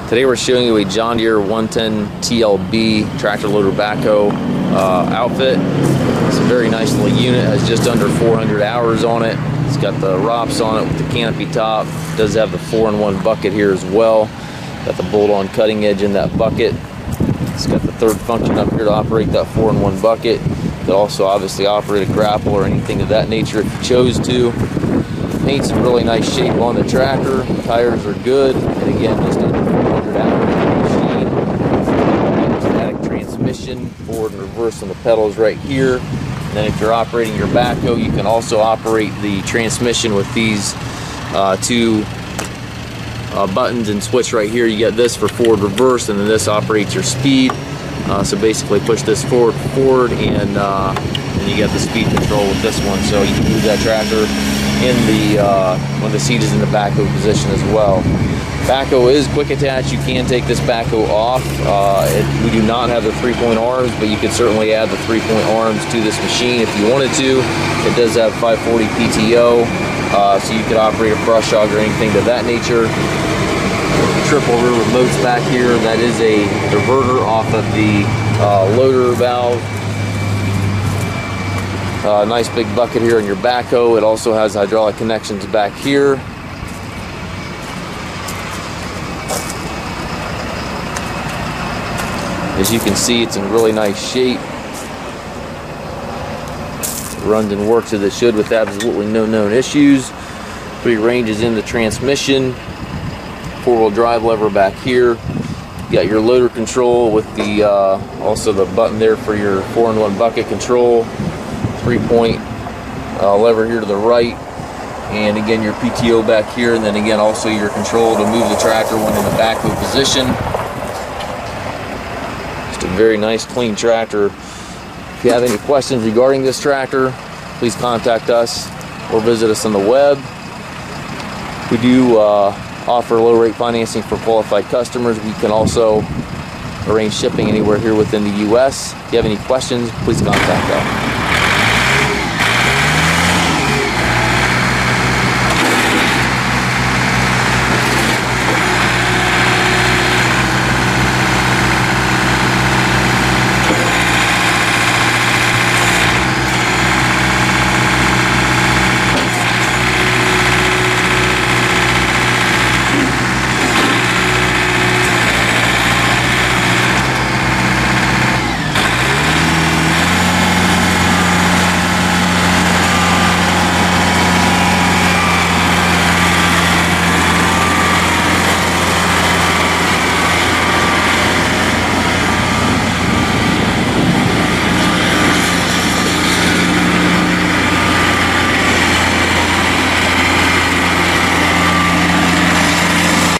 Today we're showing you a John Deere 110 TLB tractor loader backhoe outfit. It's a very nice little unit, has just under 400 hours on it. It's got the ROPS on it with the canopy top. It does have the 4-in-1 bucket here as well. Got the bolt-on cutting edge in that bucket. It's got the third function up here to operate that 4-in-1 bucket. You could also obviously operate a grapple or anything of that nature if you chose to. Paint's in really nice shape on the tractor. Tires are good, and again, just under 400 hours on the machine. Static transmission, forward and reverse on the pedals right here. And then if you're operating your backhoe, you can also operate the transmission with these two buttons and switch right here. You get this for forward reverse, and then this operates your speed. So basically push this forward, and you get the speed control with this one. So you can move that tractor in the when the seat is in the backhoe position as well. Backhoe is quick attach. You can take this backhoe off. We do not have the 3-point arms, but you could certainly add the 3-point arms to this machine if you wanted to. It does have 540 PTO, so you could operate a brush hog or anything of that nature. Triple rear remotes back here. That is a diverter off of the loader valve. Nice big bucket here in your backhoe. It also has hydraulic connections back here. As you can see, it's in really nice shape. It runs and works as it should with absolutely no known issues. 3 ranges in the transmission. 4-wheel drive lever back here. You got your loader control with the also the button there for your 4-in-1 bucket control. 3-point lever here to the right, and again your PTO back here, and then again also your control to move the tractor when in the backhoe position. Just a very nice clean tractor. If you have any questions regarding this tractor, please contact us or visit us on the web. We do offer low rate financing for qualified customers. We can also arrange shipping anywhere here within the US. If you have any questions, please contact us.